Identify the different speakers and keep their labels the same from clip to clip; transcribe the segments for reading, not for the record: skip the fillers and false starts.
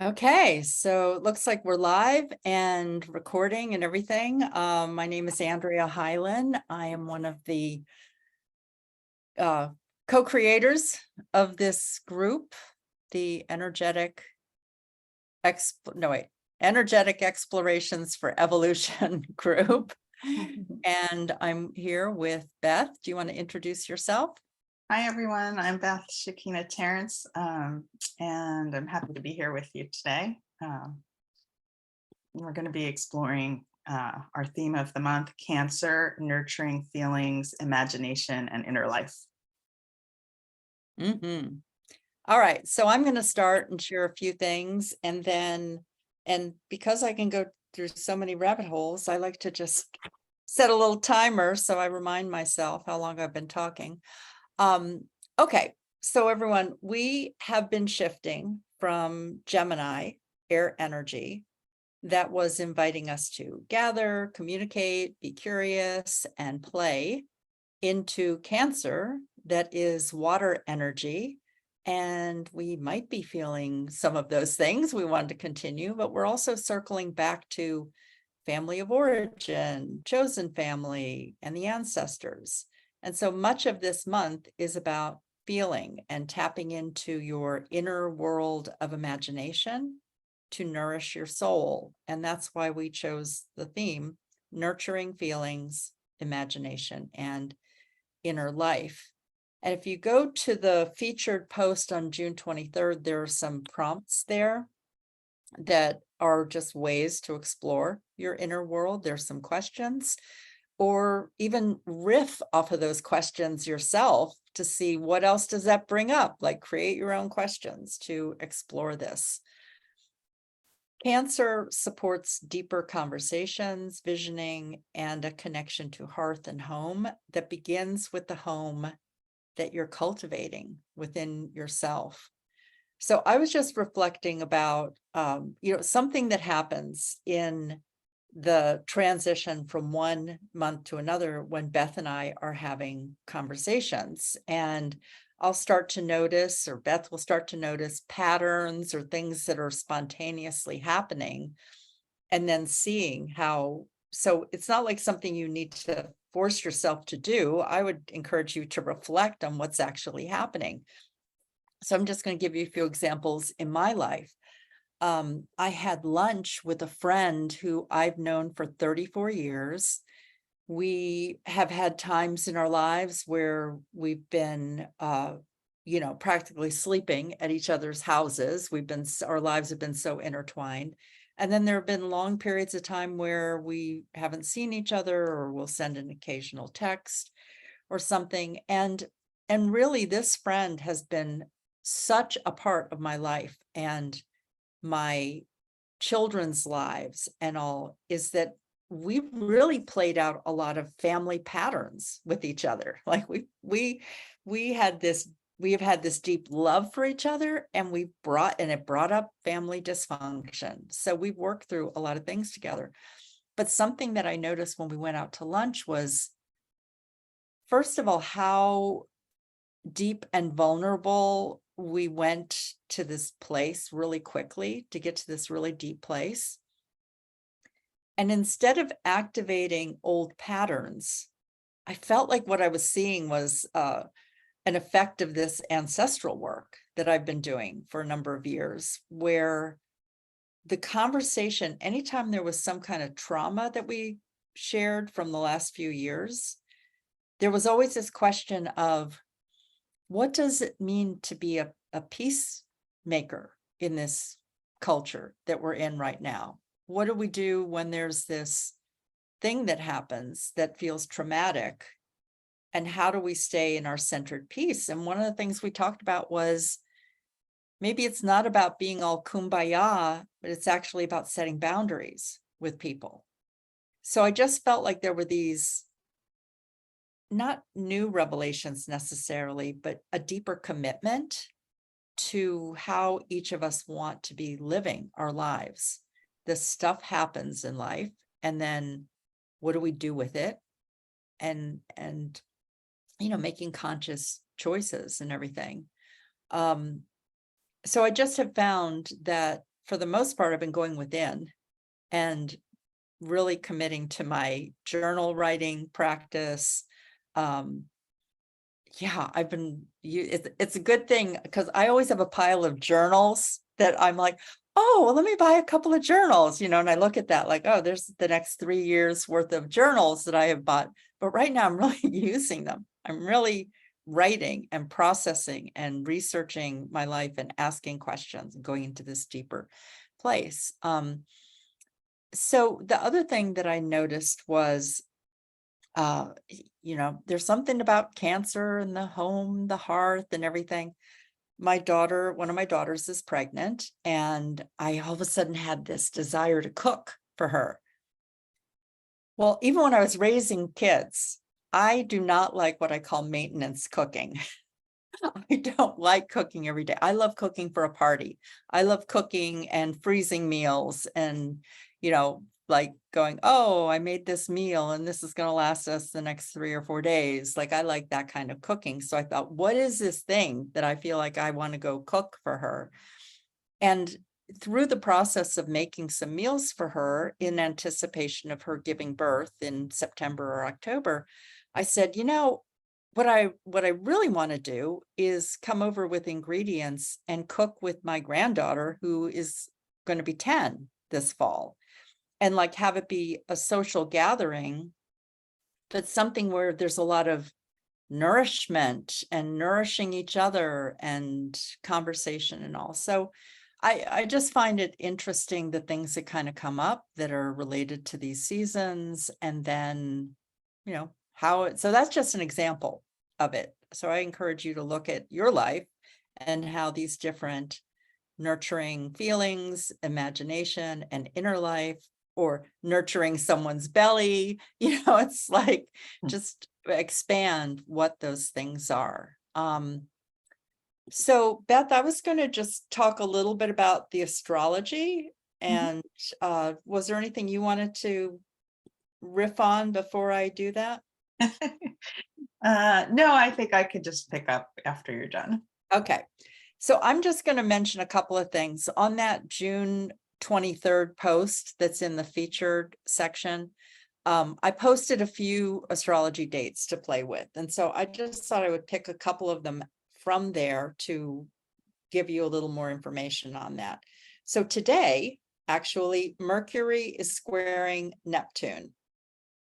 Speaker 1: Okay, so it looks like we're live and recording and everything. My name is Andrea Hyland. I am one of the uh, co-creators of this group, the Energetic Explorations for Evolution group. And I'm here with Beth. Do you want to introduce yourself?
Speaker 2: Hi, everyone. I'm Beth Shakina Terrence, and I'm happy to be here with you today. We're going to be exploring our theme of the month, Cancer, Nurturing Feelings, Imagination, and Inner Life.
Speaker 1: Mm-hmm. All right, so I'm going to start and share a few things, and because I can go through so many rabbit holes, I like to just set a little timer so I remind myself how long I've been talking. Okay, so everyone, we have been shifting from Gemini, air energy, that was inviting us to gather, communicate, be curious, and play, into Cancer, that is water energy. And we might be feeling some of those things. We wanted to continue, but we're also circling back to family of origin, chosen family, and the ancestors. And so much of this month is about feeling and tapping into your inner world of imagination to nourish your soul. And that's why we chose the theme, nurturing feelings, imagination, and inner life. And if you go to the featured post on June 23rd, there are some prompts there that are just ways to explore your inner world. There's some questions, or even riff off of those questions yourself to see what else does that bring up, like create your own questions to explore this. Cancer supports deeper conversations, visioning, and a connection to hearth and home that begins with the home that you're cultivating within yourself. So I was just reflecting about, something that happens in the transition from one month to another when Beth and I are having conversations. And I'll start to notice, or Beth will start to notice patterns or things that are spontaneously happening, and then seeing how. So it's not like something you need to force yourself to do. I would encourage you to reflect on what's actually happening. So I'm just going to give you a few examples in my life. I had lunch with a friend who I've known for 34 years. We have had times in our lives where we've been, practically sleeping at each other's houses. Our lives have been so intertwined. And then there have been long periods of time where we haven't seen each other, or we'll send an occasional text or something. And really, this friend has been such a part of my life and my children's lives and all, is that we really played out a lot of family patterns with each other. Like we have had this deep love for each other, and it brought up family dysfunction. So we've worked through a lot of things together. But something that I noticed when we went out to lunch was, first of all, how deep and vulnerable we went to this place really quickly to get to this really deep place. And instead of activating old patterns, I felt like what I was seeing was an effect of this ancestral work that I've been doing for a number of years, where the conversation, anytime there was some kind of trauma that we shared from the last few years, there was always this question of, what does it mean to be a peacemaker in this culture that we're in right now? What do we do when there's this thing that happens that feels traumatic? And how do we stay in our centered peace? And one of the things we talked about was, maybe it's not about being all kumbaya, but it's actually about setting boundaries with people. So I just felt like there were these, not new revelations necessarily, but a deeper commitment to how each of us want to be living our lives. This stuff happens in life, and then what do we do with it? And making conscious choices and everything. So I just have found that for the most part, I've been going within and really committing to my journal writing practice. Yeah, I've been, it's a good thing because I always have a pile of journals that I'm like, oh, well, let me buy a couple of journals, and I look at that like, oh, there's the next 3 years worth of journals that I have bought. But right now I'm really using them. I'm really writing and processing and researching my life and asking questions and going into this deeper place. So the other thing that I noticed was, there's something about Cancer and the home, the hearth, and everything. One of my daughters is pregnant, and I all of a sudden had this desire to cook for her. Well, even when I was raising kids, I do not like what I call maintenance cooking. I don't like cooking every day. I love cooking for a party. I love cooking and freezing meals and, like going, oh, I made this meal and this is going to last us the next 3 or 4 days. Like, I like that kind of cooking. So I thought, what is this thing that I feel like I want to go cook for her? And through the process of making some meals for her in anticipation of her giving birth in September or October, I said, what I really want to do is come over with ingredients and cook with my granddaughter, who is going to be 10 this fall, and like have it be a social gathering, but something where there's a lot of nourishment and nourishing each other and conversation and all. So I just find it interesting, the things that kind of come up that are related to these seasons, and then, so that's just an example of it. So I encourage you to look at your life and how these different nurturing feelings, imagination, and inner life, or nurturing someone's belly, it's like, just expand what those things are. So Beth, I was going to just talk a little bit about the astrology, and was there anything you wanted to riff on before I do that?
Speaker 2: No, I think I could just pick up after you're done.
Speaker 1: Okay. So I'm just going to mention a couple of things on that June 23rd post that's in the featured section. I posted a few astrology dates to play with. And so I just thought I would pick a couple of them from there to give you a little more information on that. So today, actually, Mercury is squaring Neptune.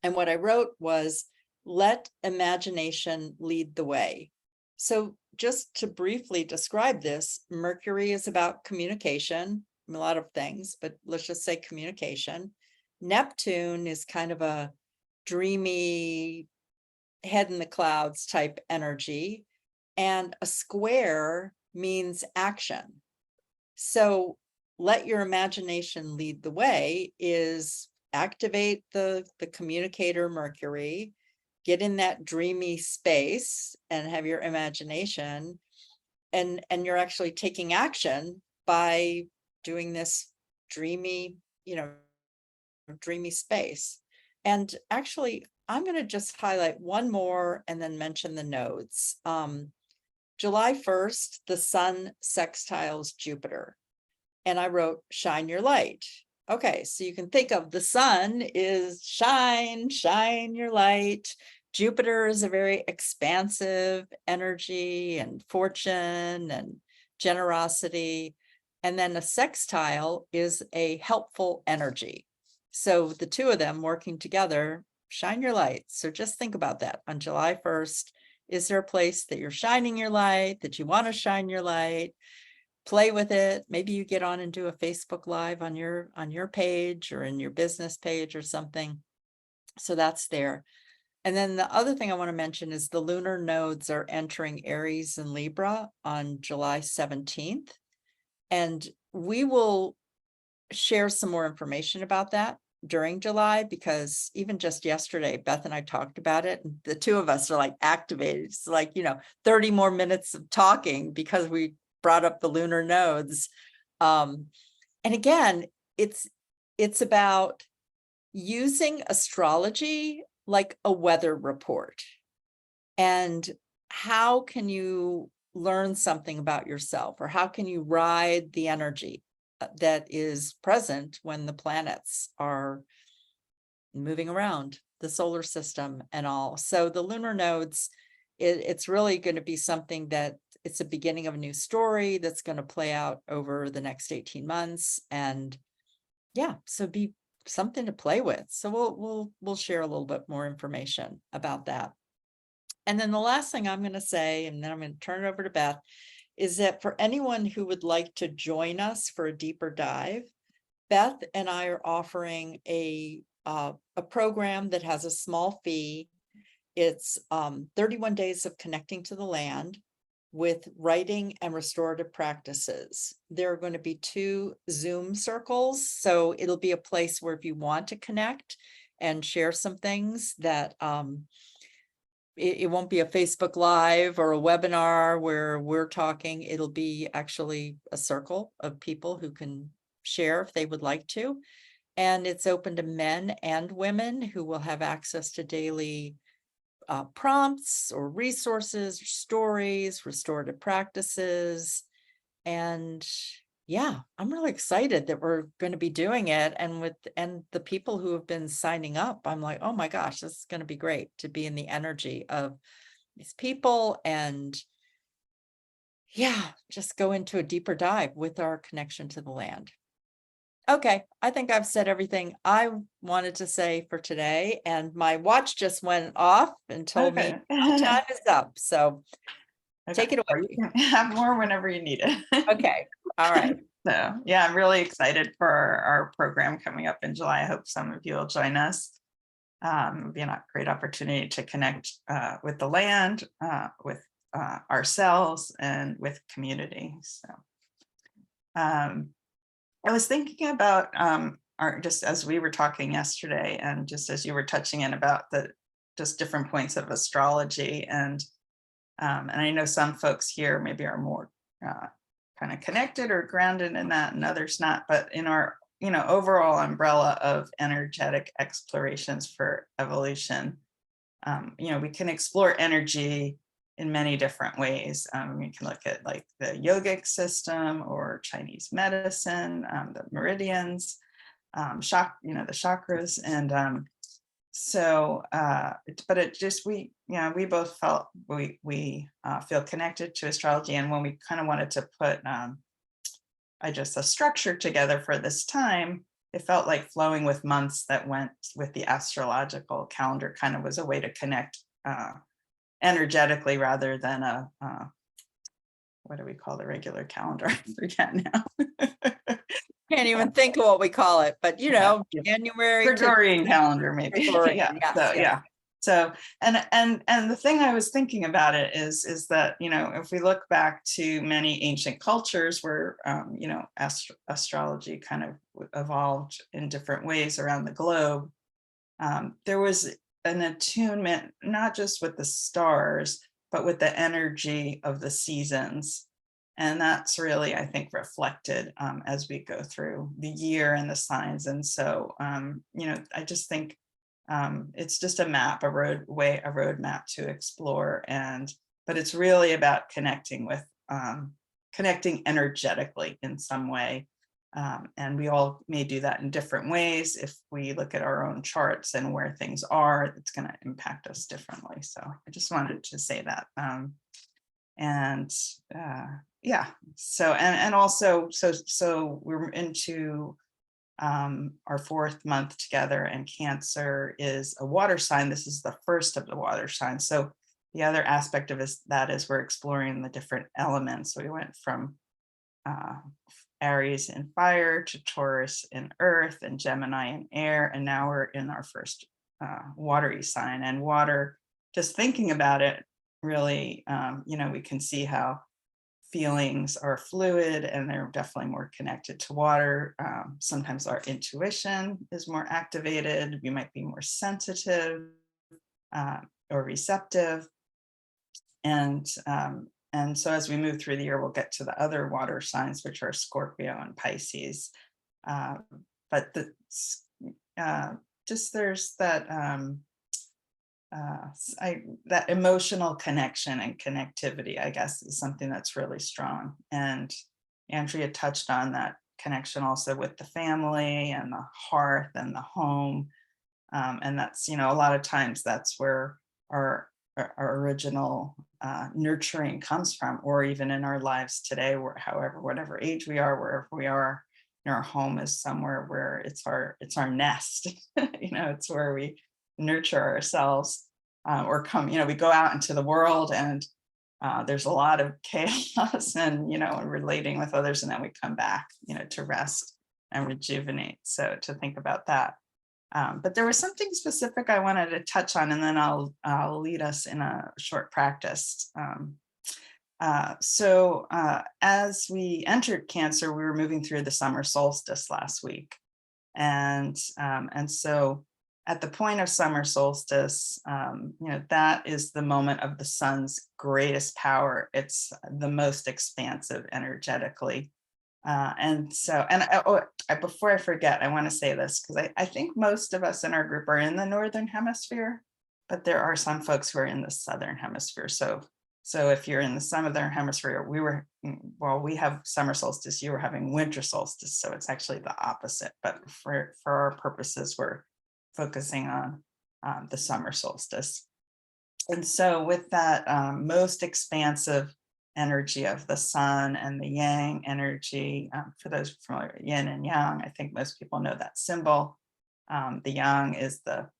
Speaker 1: And what I wrote was, let imagination lead the way. So just to briefly describe this, Mercury is about communication, a lot of things, but let's just say communication. Neptune is kind of a dreamy, head in the clouds type energy, and a square means action. So let your imagination lead the way is activate the communicator Mercury, get in that dreamy space and have your imagination, and you're actually taking action by doing this dreamy, dreamy space. And actually, I'm going to just highlight one more and then mention the nodes. July 1st, the sun sextiles Jupiter. And I wrote, shine your light. Okay, so you can think of the sun is shine your light. Jupiter is a very expansive energy and fortune and generosity. And then a sextile is a helpful energy. So the two of them working together, shine your light. So just think about that on July 1st. Is there a place that you're shining your light, that you want to shine your light? Play with it. Maybe you get on and do a Facebook Live on your page or in your business page or something. So that's there. And then the other thing I want to mention is the lunar nodes are entering Aries and Libra on July 17th. And we will share some more information about that during July, because even just yesterday, Beth and I talked about it. And the two of us are like activated. It's like, 30 more minutes of talking because we brought up the lunar nodes. And again, it's about using astrology like a weather report. And how can you learn something about yourself, or how can you ride the energy that is present when the planets are moving around the solar system and all. So the lunar nodes, it's really going to be something that it's a beginning of a new story that's going to play out over the next 18 months. And yeah, so be something to play with. So we'll share a little bit more information about that. And then the last thing I'm going to say, and then I'm going to turn it over to Beth, is that for anyone who would like to join us for a deeper dive, Beth and I are offering a program that has a small fee. It's 31 days of connecting to the land with writing and restorative practices. There are going to be 2 Zoom circles, so it'll be a place where if you want to connect and share some things that it won't be a Facebook Live or a webinar where we're talking. It'll be actually a circle of people who can share if they would like to. And it's open to men and women who will have access to daily prompts or resources, stories, restorative practices. And yeah, I'm really excited that we're going to be doing it. And the people who have been signing up, I'm like, oh my gosh, this is going to be great to be in the energy of these people and yeah, just go into a deeper dive with our connection to the land. Okay, I think I've said everything I wanted to say for today, and my watch just went off and told me my time is up. So take it
Speaker 2: Or
Speaker 1: away.
Speaker 2: you can have more whenever you need it.
Speaker 1: Okay, all right.
Speaker 2: So yeah, I'm really excited for our program coming up in July. I hope some of you will join us. It'll be a great opportunity to connect with the land, with ourselves, and with community. So I was thinking about just as we were talking yesterday, and just as you were touching in about the just different points of astrology, and I know some folks here maybe are more kind of connected or grounded in that, and others not. But in our overall umbrella of energetic explorations for evolution, we can explore energy in many different ways. We can look at like the yogic system or Chinese medicine, the meridians, the chakras, and but it just we both felt we feel connected to astrology, and when we kind of wanted to put a structure together for this time, it felt like flowing with months that went with the astrological calendar kind of was a way to connect energetically rather than what do we call the regular calendar? I forget now.
Speaker 1: Can't even think of what we call it, but
Speaker 2: Yeah.
Speaker 1: January.
Speaker 2: Gregorian calendar, maybe.
Speaker 1: Gregorian,
Speaker 2: Yeah.
Speaker 1: yes,
Speaker 2: So
Speaker 1: yes.
Speaker 2: yeah. So and the thing I was thinking about it is that if we look back to many ancient cultures where astrology kind of evolved in different ways around the globe, there was an attunement not just with the stars but with the energy of the seasons. And that's really, I think, reflected as we go through the year and the signs. And so, I just think it's just a map, a roadmap to explore. But it's really about connecting energetically in some way. And we all may do that in different ways. If we look at our own charts and where things are, it's going to impact us differently. So I just wanted to say that. Yeah, so and also so we're into our 4th month together, and Cancer is a water sign. This is the first of the water signs. So the other aspect of that is we're exploring the different elements. So we went from Aries in fire to Taurus in earth and Gemini in air, and now we're in our first watery sign. And water, just thinking about it, really, we can see how feelings are fluid and they're definitely more connected to water. Sometimes our intuition is more activated. We might be more sensitive or receptive. And so as we move through the year, we'll get to the other water signs, which are Scorpio and Pisces. But there's that that emotional connection and connectivity, I guess, is something that's really strong. And Andrea touched on that connection also with the family and the hearth and the home. And that's, a lot of times that's where our original nurturing comes from, or even in our lives today, where however, whatever age we are, wherever we are, our home is somewhere where it's our nest. It's where we nurture ourselves, or come, we go out into the world, and there's a lot of chaos and relating with others, and then we come back to rest and rejuvenate. So to think about that. But there was something specific I wanted to touch on, and then I'll lead us in a short practice. So as we entered Cancer, we were moving through the summer solstice last week. And so at the point of summer solstice, that is the moment of the sun's greatest power. It's the most expansive energetically. Before I forget, I want to say this, because I think most of us in our group are in the Northern Hemisphere, but there are some folks who are in the Southern Hemisphere. So if you're in the Southern Hemisphere, we have summer solstice, you were having winter solstice. So it's actually the opposite. But for our purposes, we're focusing on the summer solstice. And so with that most expansive energy of the sun and the yang energy, for those familiar with yin and yang, I think most people know that symbol. The yang is the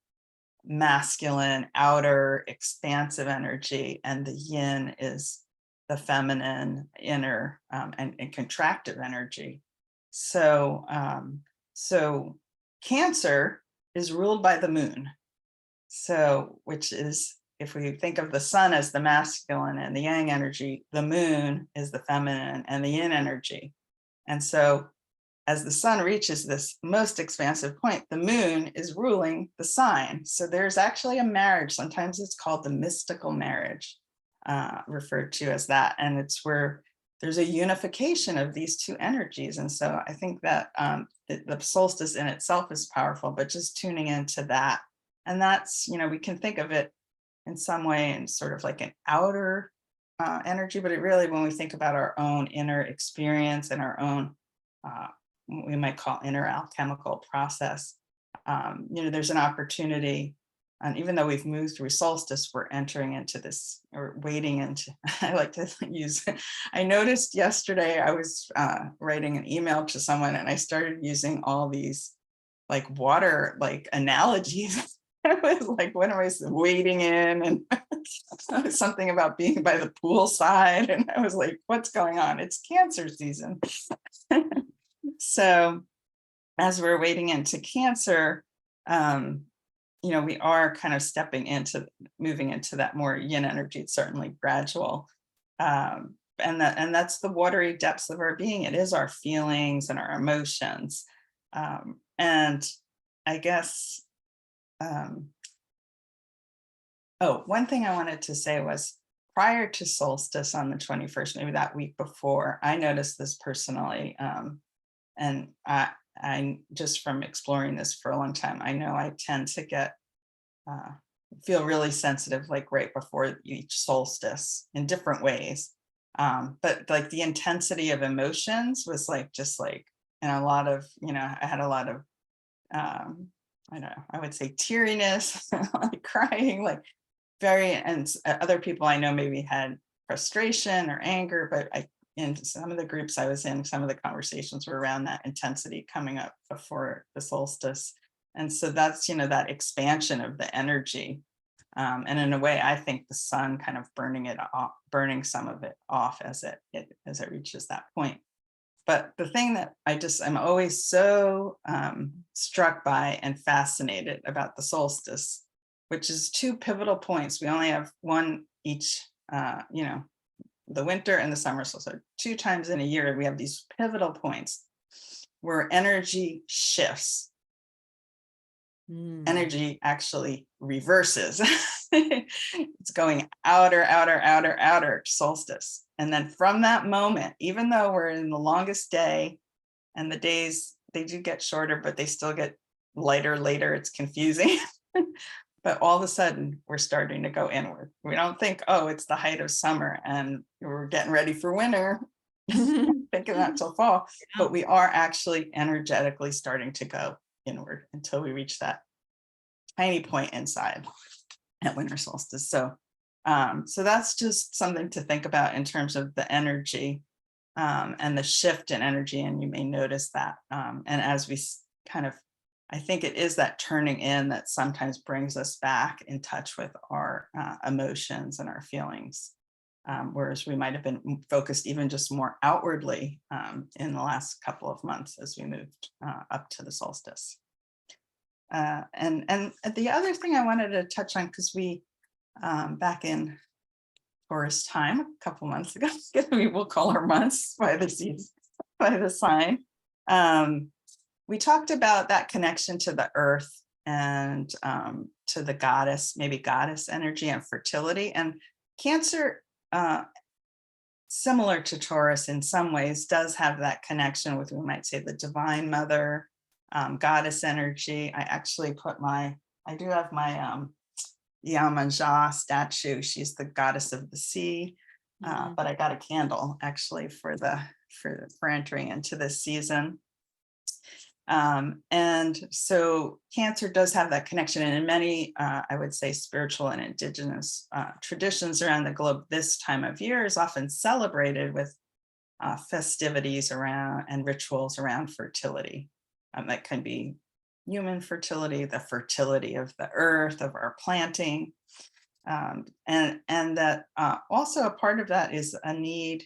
Speaker 2: masculine, outer, expansive energy, and the yin is the feminine, inner, and contractive energy. So Cancer is ruled by the moon. So, which is, if we think of the sun as the masculine and the yang energy, the moon is the feminine and the yin energy. And so as the sun reaches this most expansive point, the moon is ruling the sign. So there's actually a marriage. Sometimes it's called the mystical marriage, referred to as that. And it's where there's a unification of these two energies. And so I think that the solstice in itself is powerful, but just tuning into that. And that's, we can think of it in some way and sort of like an outer energy, but it really, when we think about our own inner experience and our own, we might call inner alchemical process, there's an opportunity. And even though we've moved through solstice, we're entering into this, or wading into, I like to use, I noticed yesterday I was writing an email to someone, and I started using all these like water, like analogies. I was like, when am I wading in? And something about being by the poolside. And I was like, what's going on? It's Cancer season. So as we're wading into Cancer, we are kind of moving into that more yin energy. It's certainly gradual. And that's the watery depths of our being. It is our feelings and our emotions. And I guess, one thing I wanted to say was, prior to solstice on the 21st, maybe that week before, I noticed this personally. And I just from exploring this for a long time, I know I tend to feel really sensitive, like right before each solstice in different ways. But like the intensity of emotions was and a lot of, I had a lot of, I don't know, I would say teariness, like crying, like and other people I know maybe had frustration or anger, but in some of the groups I was in, some of the conversations were around that intensity coming up before the solstice. And so that's, that expansion of the energy. And in a way, I think the sun kind of burning some of it off as it reaches that point. But the thing that I'm always so struck by and fascinated about the solstice, which is two pivotal points. We only have one each, the winter and the summer solstice. So 2 times in a year, we have these pivotal points where energy shifts. Energy actually reverses. It's going outer to solstice. And then from that moment, even though we're in the longest day, and the days, they do get shorter, but they still get lighter later, it's confusing. But all of a sudden, we're starting to go inward. We don't think, oh, it's the height of summer and we're getting ready for winter. thinking that till fall,
Speaker 1: Yeah.
Speaker 2: but we are actually energetically starting to go inward until we reach that tiny point inside at winter solstice. So that's just something to think about in terms of the energy, and the shift in energy. And you may notice that. And as we kind of, I think it is that turning in that sometimes brings us back in touch with our emotions and our feelings. Whereas we might have been focused even just more outwardly in the last couple of months as we moved up to the solstice. And the other thing I wanted to touch on, because we back in Taurus time a couple months ago, we'll call our months by the season, by the sign. We talked about that connection to the earth and to the goddess, maybe goddess energy and fertility. And Cancer, similar to Taurus in some ways, does have that connection with, we might say, the divine mother, goddess energy. I actually I do have my Yamanja statue. She's the goddess of the sea. But I got a candle actually for entering into this season. And so Cancer does have that connection, and in many, I would say, spiritual and indigenous traditions around the globe, this time of year is often celebrated with festivities around and rituals around fertility. That can be human fertility, the fertility of the earth, of our planting, and that also a part of that is a need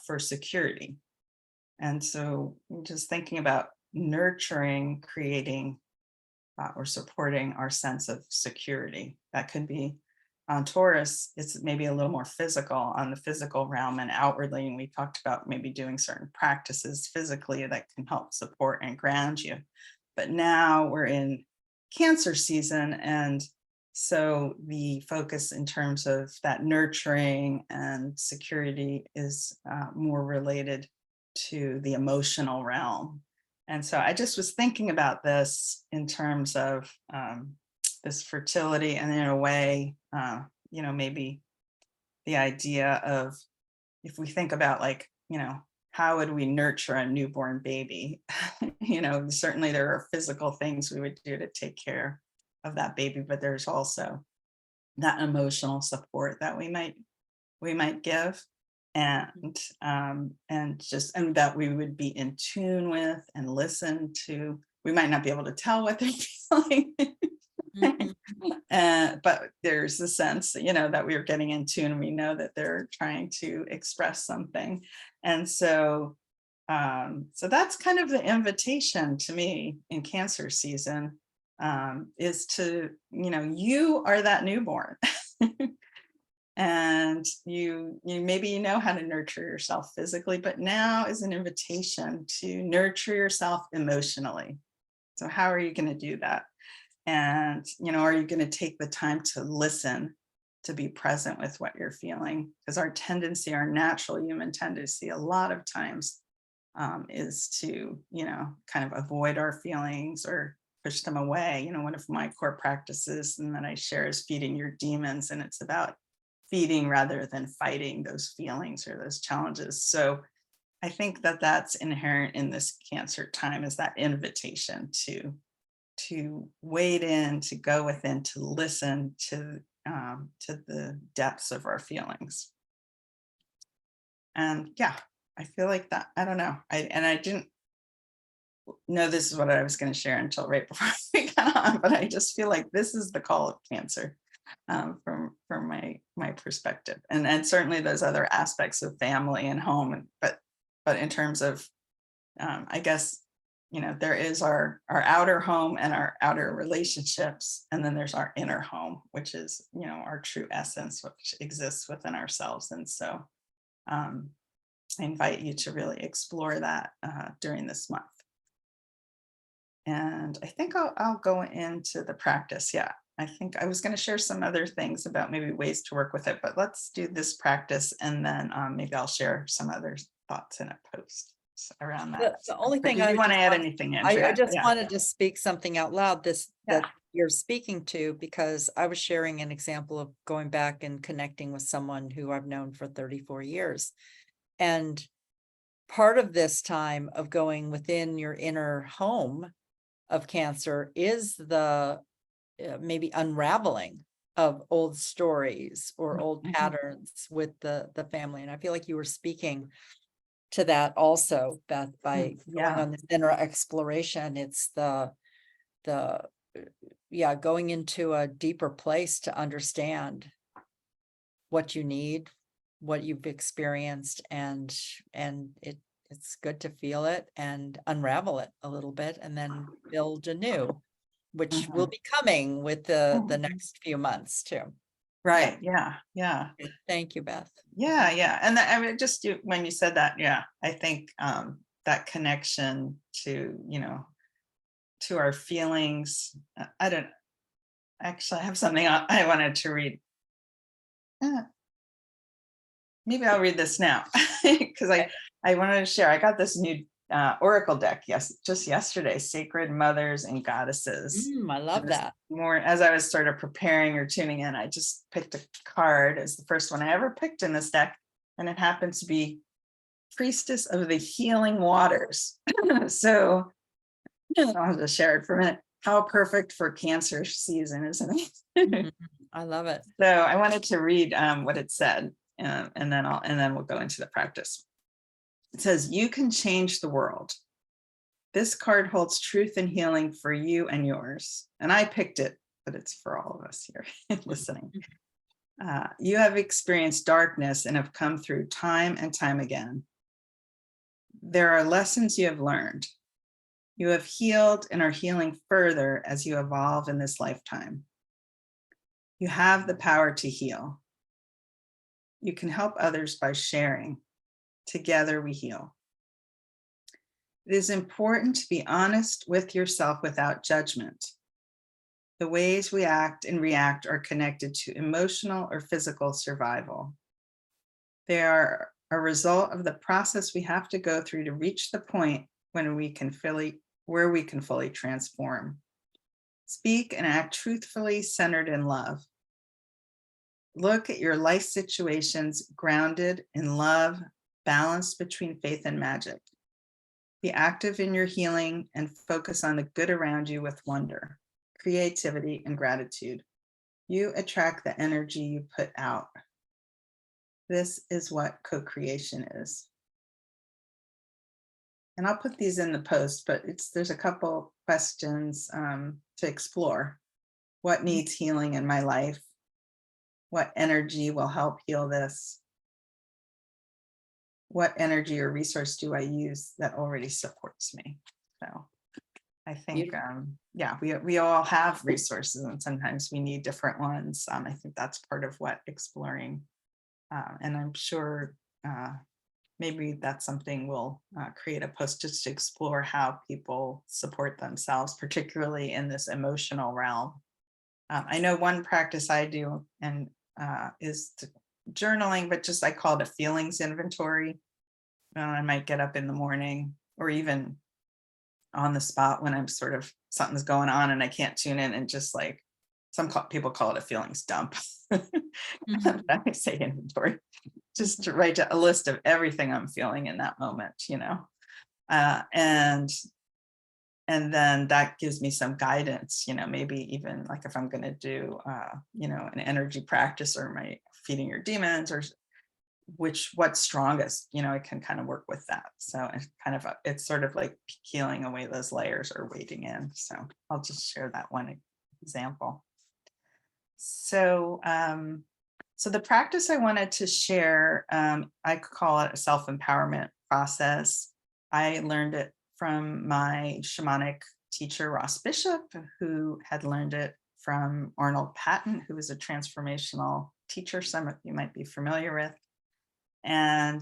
Speaker 2: for security. And so just thinking about nurturing, creating, or supporting our sense of security. That could be on Taurus, it's maybe a little more physical on the physical realm and outwardly. And we talked about maybe doing certain practices physically that can help support and ground you. But now we're in Cancer season. And so the focus in terms of that nurturing and security is more related to the emotional realm. And so I just was thinking about this in terms of this fertility, and in a way, maybe the idea of, if we think about, like, how would we nurture a newborn baby? Certainly there are physical things we would do to take care of that baby, but there's also that emotional support that we might give, and that we would be in tune with and listen to. We might not be able to tell what they're feeling, but there's a sense, that we're getting in tune. We know that they're trying to express something, and so that's kind of the invitation to me in Cancer season, is to, you are that newborn. And you maybe know how to nurture yourself physically, but now is an invitation to nurture yourself emotionally. So how are you going to do that? And are you going to take the time to listen, to be present with what you're feeling? Because our natural human tendency a lot of times is to kind of avoid our feelings or push them away. One of my core practices and that I share is feeding your demons, and it's about feeding rather than fighting those feelings or those challenges. So I think that that's inherent in this Cancer time, is that invitation to wade in, to go within, to listen to the depths of our feelings. And yeah, I feel like that. I don't know. I didn't know this is what I was going to share until right before we got on, but I just feel like this is the call of Cancer. From my perspective, and certainly those other aspects of family and home, but in terms of, I guess, there is our outer home and our outer relationships, and then there's our inner home, which is our true essence, which exists within ourselves. And so I invite you to really explore that during this month. And I think I'll go into the practice. Yeah. I think I was going to share some other things about maybe ways to work with it, but let's do this practice, and then maybe I'll share some other thoughts in a post around that.
Speaker 1: The only
Speaker 2: But
Speaker 1: thing
Speaker 2: did
Speaker 1: I
Speaker 2: you want to add
Speaker 1: want,
Speaker 2: anything,
Speaker 1: I
Speaker 2: Andrea?
Speaker 1: just
Speaker 2: Yeah.
Speaker 1: wanted to speak something out loud,
Speaker 2: Yeah.
Speaker 1: that you're speaking to, because I was sharing an example of going back and connecting with someone who I've known for 34 years. And part of this time of going within your inner home of Cancer is the maybe unraveling of old stories or old
Speaker 2: Mhm.
Speaker 1: patterns with the family. And I feel like you were speaking to that also, Beth, by going
Speaker 2: Yeah.
Speaker 1: on this inner exploration. It's the yeah, going into a deeper place to understand what you need, what you've experienced, and it's good to feel it and unravel it a little bit and then build anew, which will
Speaker 2: Mhm.
Speaker 1: be coming with the
Speaker 2: Mhm.
Speaker 1: next few months too. Yeah.
Speaker 2: Right. Yeah. Yeah.
Speaker 1: Thank you, Beth.
Speaker 2: Yeah. Yeah. And I mean, just when you said that, yeah, I think that connection to, to our feelings. I don't actually I have something I wanted to read. Uh, Maybe I'll read this now because I wanted to share. I got this new oracle deck just yesterday, Sacred Mothers and Goddesses.
Speaker 1: I
Speaker 2: And
Speaker 1: love
Speaker 2: this
Speaker 1: that.
Speaker 2: morning, as I was sort of preparing or tuning in, I just picked a card as the first one I ever picked in this deck, and it happens to be Priestess of the Healing Waters. So I'll just share it for a minute. How perfect for Cancer season, isn't it?
Speaker 1: Mhm. I love it.
Speaker 2: So I wanted to read what it said, and then we'll go into the practice. It says, "You can change the world. This card holds truth and healing for you and yours." And I picked it, but it's for all of us here listening. You have experienced darkness and have come through time and time again. There are lessons you have learned. You have healed and are healing further as you evolve in this lifetime. You have the power to heal. You can help others by sharing. Together we heal. It is important to be honest with yourself without judgment. The ways we act and react are connected to emotional or physical survival. They are a result of the process we have to go through to reach the point where we can fully transform. Speak and act truthfully, centered in love. Look at your life situations grounded in love, balanced between faith and magic. Be active in your healing and focus on the good around you with wonder, creativity, and gratitude. You attract the energy you put out. This is what co-creation is. And I'll put these in the post, but there's a couple questions to explore. What needs healing in my life? What energy will help heal this? What energy or resource do I use that already supports me? So I think,
Speaker 1: Beautiful.
Speaker 2: yeah, we all have resources and sometimes we need different ones. I think that's part of what exploring, and I'm sure maybe that's something we'll create a post just to explore how people support themselves, particularly in this emotional realm. I know one practice I do and is journaling, but just I call it a feelings inventory. I might get up in the morning or even on the spot when I'm sort of something's going on and I can't tune in, and just like people call it a feelings dump.
Speaker 1: Mhm.
Speaker 2: I say inventory, just to write a list of everything I'm feeling in that moment, uh, and and then that gives me some guidance, maybe even like if I'm going to do an energy practice or my feeding your demons or what's strongest, I can kind of work with that. So it's sort of like peeling away those layers or wading in. So I'll just share that one example. So the practice I wanted to share, I call it a self-empowerment process. I learned it from my shamanic teacher, Ross Bishop, who had learned it from Arnold Patton, who is a transformational teacher, some of you might be familiar with. And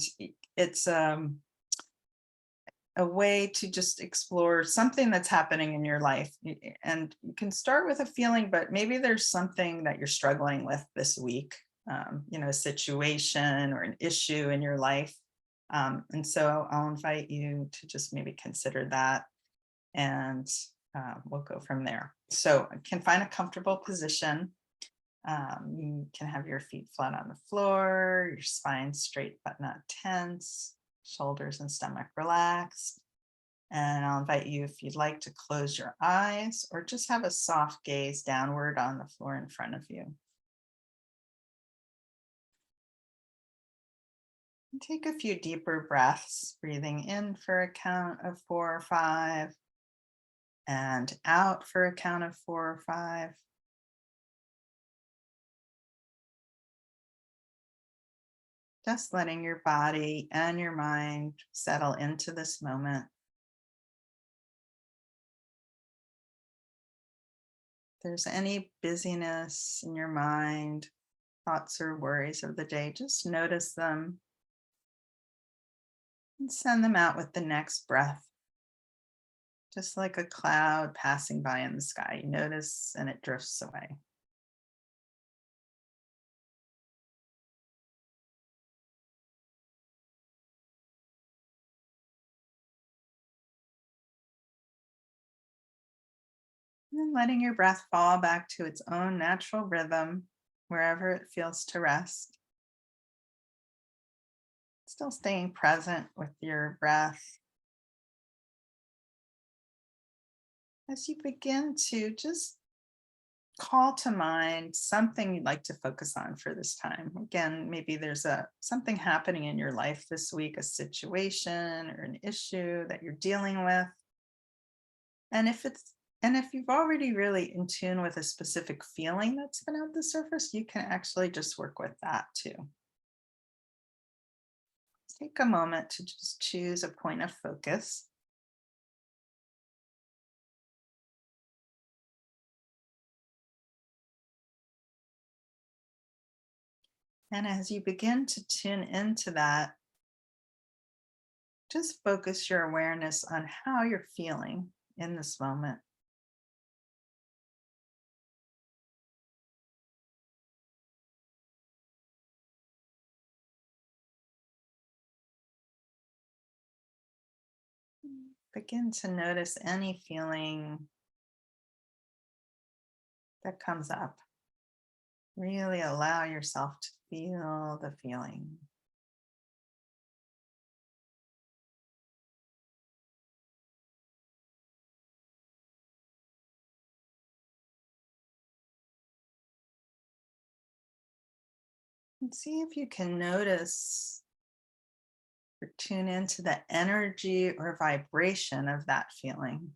Speaker 2: it's a way to just explore something that's happening in your life. And you can start with a feeling, but maybe there's something that you're struggling with this week, a situation or an issue in your life. And so I'll invite you to just maybe consider that, and we'll go from there. So you can find a comfortable position. You can have your feet flat on the floor, your spine straight but not tense. Shoulders and stomach relaxed. And I'll invite you, if you'd like, to close your eyes or just have a soft gaze downward on the floor in front of you. And take a few deeper breaths, breathing in for a count of 4 or 5 and out for a count of 4 or 5. Just letting your body and your mind settle into this moment. If there's any busyness in your mind, thoughts or worries of the day, just notice them and send them out with the next breath. Just like a cloud passing by in the sky, you notice and it drifts away. And then letting your breath fall back to its own natural rhythm, wherever it feels to rest. Still staying present with your breath as you begin to just call to mind something you'd like to focus on for this time. Again, maybe there's something happening in your life this week, a situation or an issue that you're dealing with. And if you've already really in tune with a specific feeling that's been at the surface, you can actually just work with that too. Take a moment to just choose a point of focus. And as you begin to tune into that, just focus your awareness on how you're feeling in this moment. Begin to notice any feeling that comes up. Really allow yourself to feel the feeling. And see if you can notice or tune into the energy or vibration of that feeling.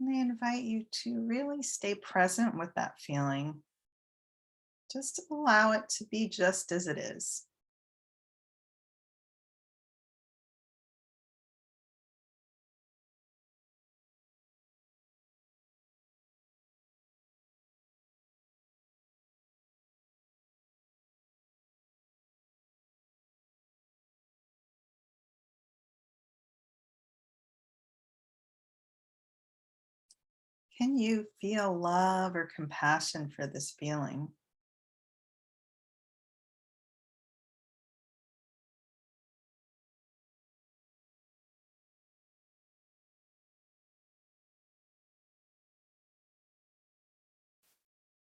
Speaker 2: And I invite you to really stay present with that feeling. Just allow it to be just as it is. Can you feel love or compassion for this feeling?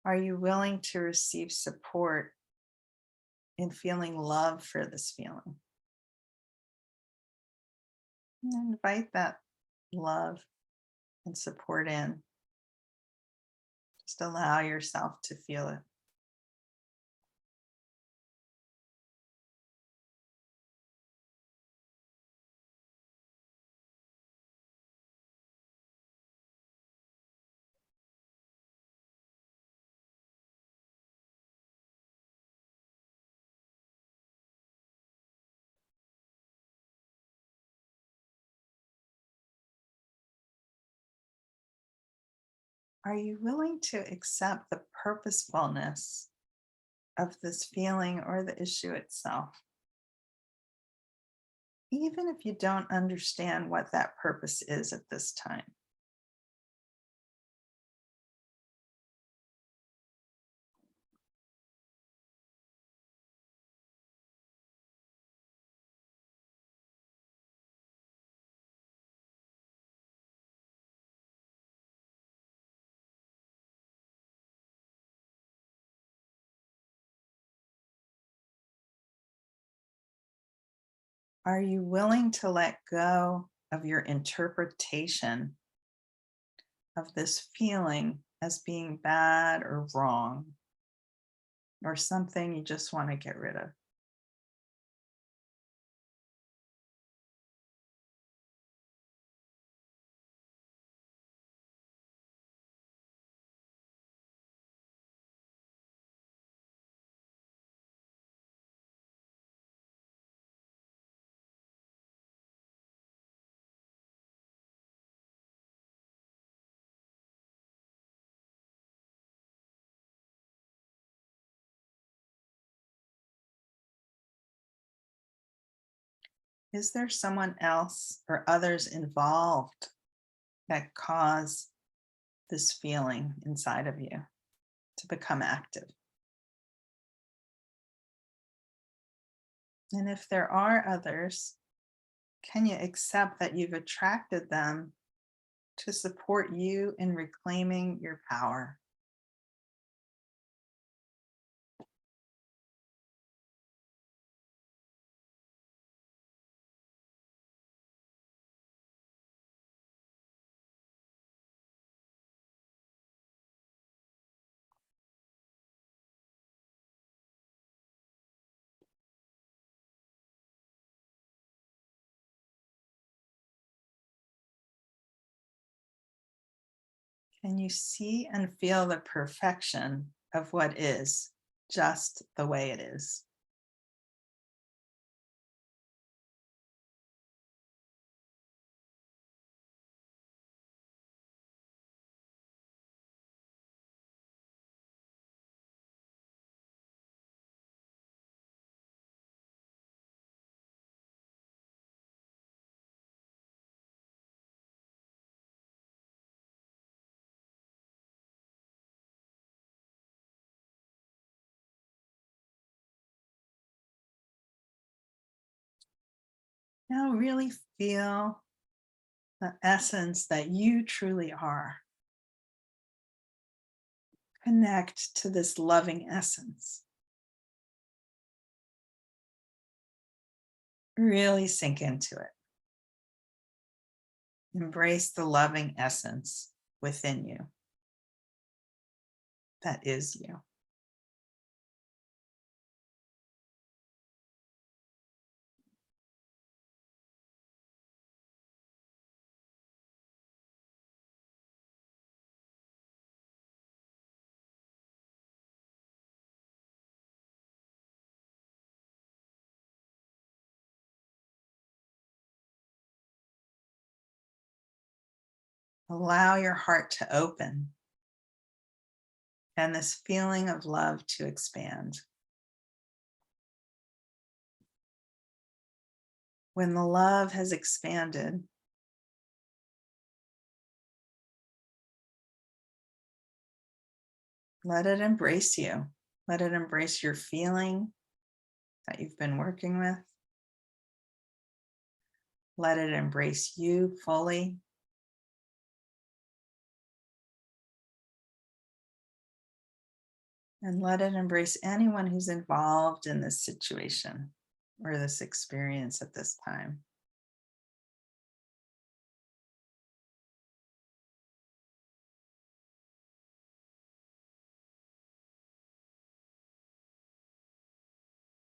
Speaker 2: Are you willing to receive support in feeling love for this feeling? And invite that love and support in. Just allow yourself to feel it. Are you willing to accept the purposefulness of this feeling or the issue itself? Even if you don't understand what that purpose is at this time. Are you willing to let go of your interpretation of this feeling as being bad or wrong or something you just want to get rid of? Is there someone else or others involved that cause this feeling inside of you to become active? And if there are others, can you accept that you've attracted them to support you in reclaiming your power? Can you see and feel the perfection of what is just the way it is? Now, really feel the essence that you truly are. Connect to this loving essence. Really sink into it. Embrace the loving essence within you that is you. Allow your heart to open and this feeling of love to expand. When the love has expanded, let it embrace you. Let it embrace your feeling that you've been working with. Let it embrace you fully. And let it embrace anyone who's involved in this situation or this experience at this time.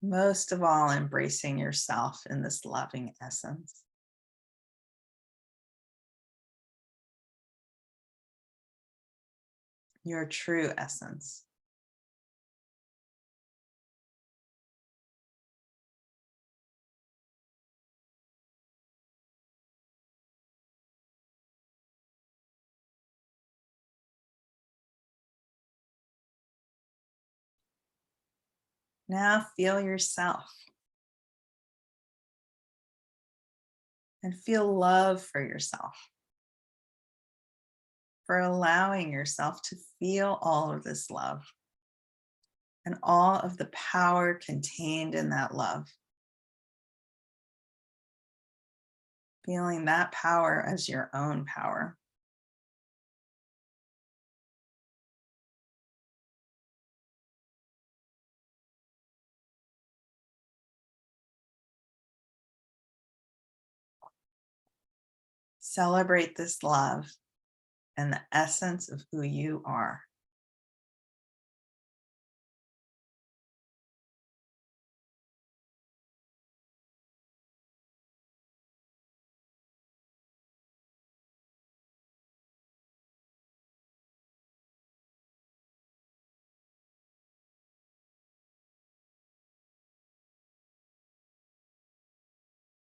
Speaker 2: Most of all, embracing yourself in this loving essence. Your true essence. Now feel yourself and feel love for yourself, for allowing yourself to feel all of this love and all of the power contained in that love. Feeling that power as your own power. celebrate this love and the essence of who you are.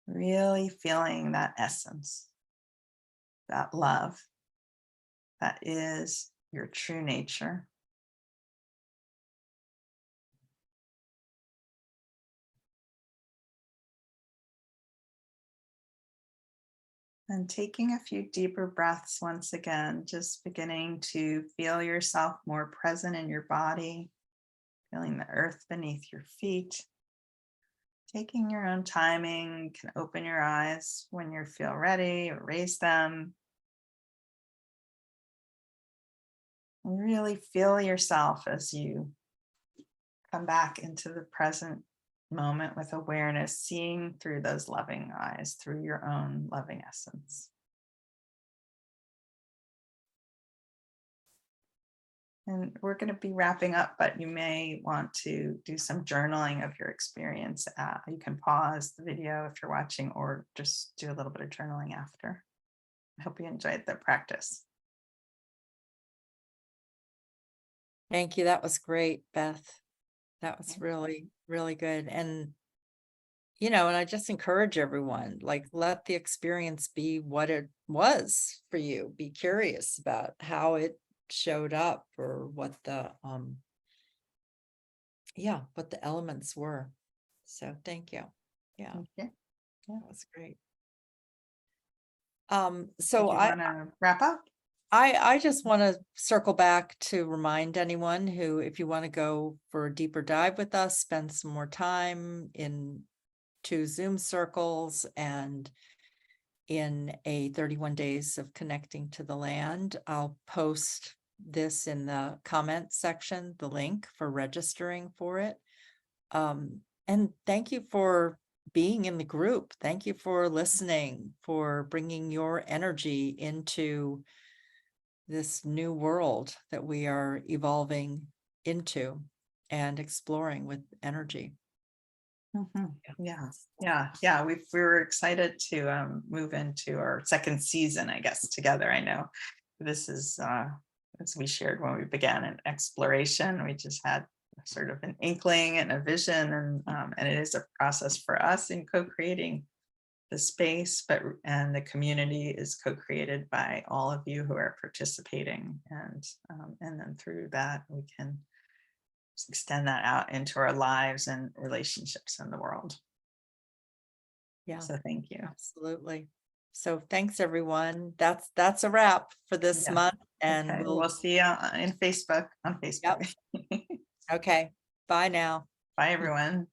Speaker 2: Really feeling that essence, that love that is your true nature. And taking a few deeper breaths once again, just beginning to feel yourself more present in your body, feeling the earth beneath your feet. Taking your own timing, you can open your eyes when you feel ready or raise them. And really feel yourself as you come back into the present moment with awareness, seeing through those loving eyes, through your own loving essence. And we're going to be wrapping up, but you may want to do some journaling of your experience. You can pause the video if you're watching, or just do a little bit of journaling after. I hope you enjoyed the practice.
Speaker 1: Thank you. That was great, Beth. That was really, really good. And, and I just encourage everyone, like, let the experience be what it was for you. Be curious about how it showed up, or what the what the elements were. So thank you. Yeah,
Speaker 2: Okay.
Speaker 1: that was great.
Speaker 2: Do
Speaker 1: So
Speaker 2: you want to wrap up?
Speaker 1: I just want to circle back to remind anyone who, if you want to go for a deeper dive with us, spend some more time in 2 Zoom circles and in a 31 days of connecting to the land. I'll post this in the comment section, the link for registering for it. And thank you for being in the group. Thank you for listening, for bringing your energy into this new world that we are evolving into and exploring with energy.
Speaker 2: Yeah. We were excited to move into our second season, I guess, together. I know this is, as we shared when we began an exploration, we just had sort of an inkling and a vision, and it is a process for us in co-creating the space, and the community is co-created by all of you who are participating, and then through that we can extend that out into our lives and relationships in the world.
Speaker 1: Yeah,
Speaker 2: So thank you.
Speaker 1: absolutely. So thanks, everyone. That's a wrap for this
Speaker 2: Yeah.
Speaker 1: month, and
Speaker 2: Okay, we'll see you on Facebook.
Speaker 1: Okay, bye now.
Speaker 2: Bye, everyone.